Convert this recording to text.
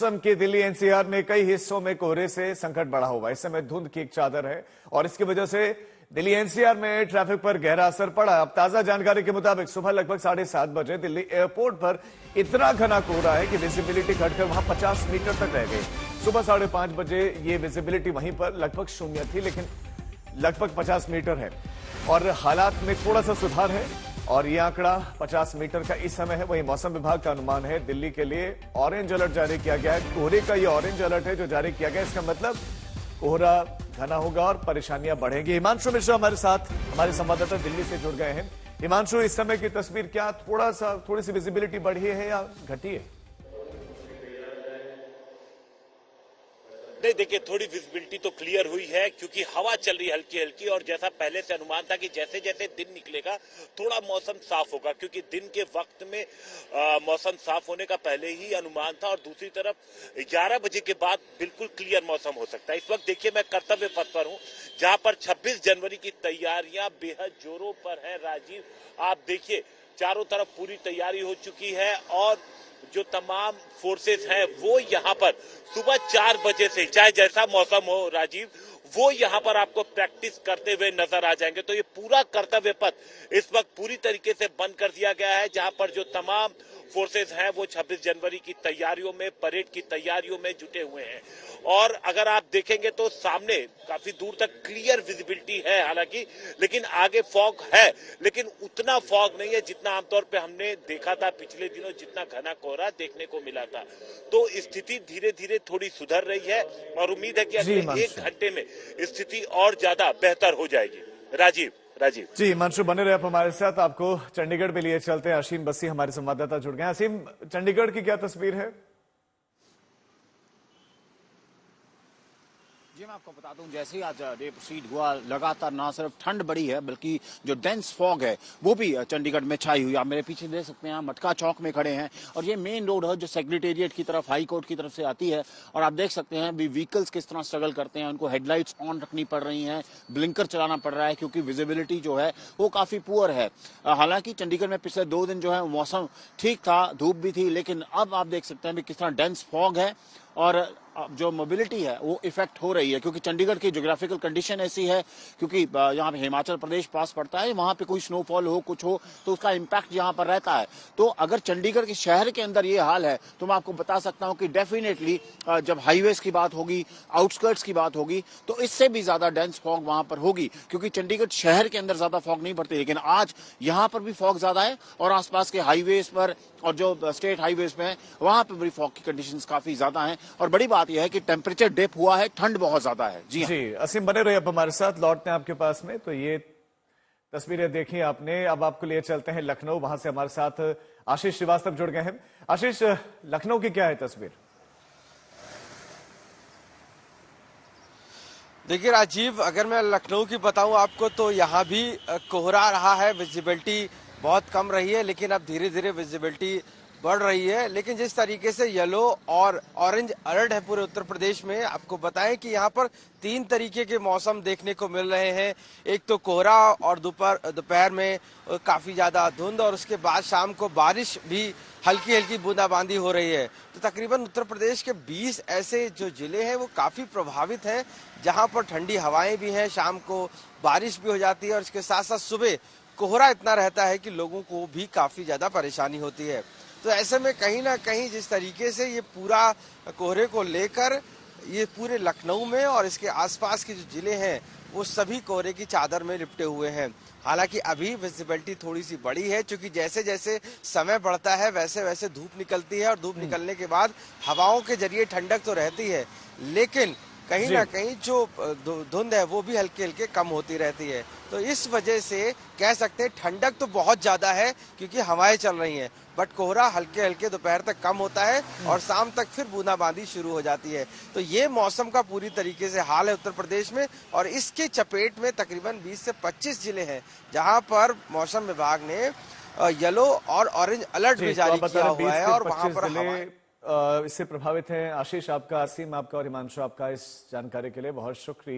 मौसम के दिल्ली एनसीआर में कई हिस्सों में कोहरे से संकट बढ़ा हुआ है। इस समय धुंध की एक चादर है और इसकी वजह से दिल्ली एनसीआर में ट्रैफिक पर गहरा असर पड़ा। अब ताजा जानकारी के मुताबिक सुबह लगभग 7:30 बजे दिल्ली एयरपोर्ट पर इतना घना कोहरा है कि विजिबिलिटी घटकर वहां 50 मीटर तक रह गई। सुबह 5:30 बजे ये विजिबिलिटी वहीं पर लगभग शून्य थी, लेकिन लगभग 50 मीटर है और हालात में थोड़ा सा सुधार है और ये आंकड़ा 50 मीटर का इस समय है। वहीं मौसम विभाग का अनुमान है दिल्ली के लिए ऑरेंज अलर्ट जारी किया गया है। कोहरे का ये ऑरेंज अलर्ट है जो जारी किया गया है, इसका मतलब कोहरा घना होगा और परेशानियां बढ़ेंगी। हिमांशु मिश्रा हमारे साथ, हमारे संवाददाता दिल्ली से जुड़ गए हैं। हिमांशु, इस समय की तस्वीर क्या थोड़ी सी विजिबिलिटी बढ़ी है या घटी है? नहीं, देखिए थोड़ी विजिबिलिटी तो क्लियर हुई है क्योंकि हवा चल रही है हल्की हल्की, और जैसा पहले से अनुमान था कि जैसे जैसे दिन निकलेगा थोड़ा मौसम साफ होगा, क्योंकि दिन के वक्त में मौसम साफ होने का पहले ही अनुमान था। और दूसरी तरफ 11 बजे के बाद बिल्कुल क्लियर मौसम हो सकता है। इस वक्त देखिए मैं कर्तव्य पथ पर हूँ जहां पर 26 जनवरी की तैयारियां बेहद जोरों पर है। राजीव, आप देखिए चारों तरफ पूरी तैयारी हो चुकी है और जो तमाम फोर्सेस हैं वो यहाँ पर सुबह 4 बजे से, चाहे जैसा मौसम हो राजीव, वो यहाँ पर आपको प्रैक्टिस करते हुए नजर आ जाएंगे। तो ये पूरा कर्तव्य पथ इस वक्त पूरी तरीके से बंद कर दिया गया है, जहां पर जो तमाम फोर्सेस हैं वो 26 जनवरी की तैयारियों में, परेड की तैयारियों में जुटे हुए हैं। और अगर आप देखेंगे तो सामने काफी दूर तक क्लियर विजिबिलिटी है हालांकि, लेकिन आगे फॉग है, लेकिन उतना फॉग नहीं है जितना आमतौर पे हमने देखा था पिछले दिनों, जितना घना कोहरा देखने को मिला था। तो स्थिति धीरे धीरे थोड़ी सुधर रही है और उम्मीद है कि अगले 1 घंटे में स्थिति और ज्यादा बेहतर हो जाएगी। राजीव जी, हिमांशु बने रहे आप हमारे साथ। आपको चंडीगढ़ पे लिए चलते हैं। असीम बस्सी हमारे संवाददाता जुड़ गए हैं। असीम, चंडीगढ़ की क्या तस्वीर है? जी, मैं आपको बता दूं, जैसे ही आज डे प्रोसीड हुआ, लगातार ना सिर्फ ठंड बढ़ी है बल्कि जो डेंस फॉग है वो भी चंडीगढ़ में छाई हुई है। आप मेरे पीछे देख सकते हैं, मटका चौक में खड़े हैं और ये मेन रोड है जो सेक्रेटेरिएट की तरफ, हाई कोर्ट की तरफ से आती है। और आप देख सकते हैं भी व्हीकल्स किस तरह स्ट्रगल करते हैं, उनको हेडलाइट्स ऑन रखनी पड़ रही हैं, ब्लिंकर चलाना पड़ रहा है क्योंकि विजिबिलिटी जो है वो काफी पुअर है। हालांकि चंडीगढ़ में पिछले 2 दिन जो है मौसम ठीक था, धूप भी थी, लेकिन अब आप देख सकते हैं भी किस तरह डेंस फॉग है और जो मोबिलिटी है वो इफेक्ट हो रही है, क्योंकि चंडीगढ़ की ज्योग्राफिकल कंडीशन ऐसी है, क्योंकि यहाँ पे हिमाचल प्रदेश पास पड़ता है, वहां पे कोई स्नोफॉल हो कुछ हो तो उसका इम्पैक्ट यहाँ पर रहता है। तो अगर चंडीगढ़ के शहर के अंदर ये हाल है तो मैं आपको बता सकता हूँ कि डेफिनेटली जब हाईवेज की बात होगी, आउटस्कर्ट्स की बात होगी, तो इससे भी ज्यादा डेंस फॉग वहां पर होगी, क्योंकि चंडीगढ़ शहर के अंदर ज्यादा फॉग नहीं पड़ती। लेकिन आज यहाँ पर भी फॉग ज्यादा है और आसपास के हाईवेज पर और जो स्टेट हाईवेज में है वहां पर भी फॉग की कंडीशंस काफी ज्यादा हैं। और बड़ी बात यह है कि टेम्परेचर डिप हुआ है, ठंड बहुत ज्यादा है। जी असीम बने रहे अब हमारे साथ, लौटते हैं आपके पास में। तो ये तस्वीरें देखी आपने, अब आपको लिए चलते हैं लखनऊ। वहां से हमारे साथ आशीष श्रीवास्तव जुड़ गए हैं। आशीष, लखनऊ की क्या है तस्वीर? देखिए राजीव, अगर मैं लखनऊ की बताऊं आपको तो यहाँ भी कोहरा रहा है, विजिबिलिटी बहुत कम रही है, लेकिन अब धीरे धीरे विजिबिलिटी बढ़ रही है। लेकिन जिस तरीके से येलो और ऑरेंज अलर्ट है पूरे उत्तर प्रदेश में, आपको बताएं कि यहाँ पर 3 तरीके के मौसम देखने को मिल रहे हैं। एक तो कोहरा और दोपहर में काफी ज्यादा धुंध, और उसके बाद शाम को बारिश भी, हल्की हल्की बूंदाबांदी हो रही है। तो तकरीबन उत्तर प्रदेश के 20 ऐसे जो जिले हैं वो काफी प्रभावित हैं, जहां पर ठंडी हवाएं भी हैं, शाम को बारिश भी हो जाती है और इसके साथ साथ सुबह कोहरा इतना रहता है कि लोगों को भी काफी ज्यादा परेशानी होती है। तो ऐसे में कहीं ना कहीं जिस तरीके से ये पूरा कोहरे को लेकर ये पूरे लखनऊ में और इसके आसपास के जो जिले हैं वो सभी कोहरे की चादर में लिपटे हुए हैं। हालांकि अभी विजिबिलिटी थोड़ी सी बड़ी है, क्योंकि जैसे जैसे समय बढ़ता है वैसे वैसे धूप निकलती है और धूप निकलने के बाद हवाओं के जरिए ठंडक तो रहती है, लेकिन कहीं ना कहीं जो धुंध है वो भी हल्के हल्के कम होती रहती है। तो इस वजह से कह सकते हैं ठंडक तो बहुत ज्यादा है क्योंकि हवाएं चल रही हैं, बट कोहरा हल्के हल्के दोपहर तक कम होता है और शाम तक फिर बूंदाबांदी शुरू हो जाती है। तो ये मौसम का पूरी तरीके से हाल है उत्तर प्रदेश में, और इसके चपेट में तकरीबन 20 से 25 जिले हैं जहां पर मौसम विभाग ने येलो और ऑरेंज अलर्ट भी जारी किया हुआ है और वहां पर इससे प्रभावित हैं। आशीष आपका, असीम आपका और हिमांशु आपका इस जानकारी के लिए बहुत शुक्रिया।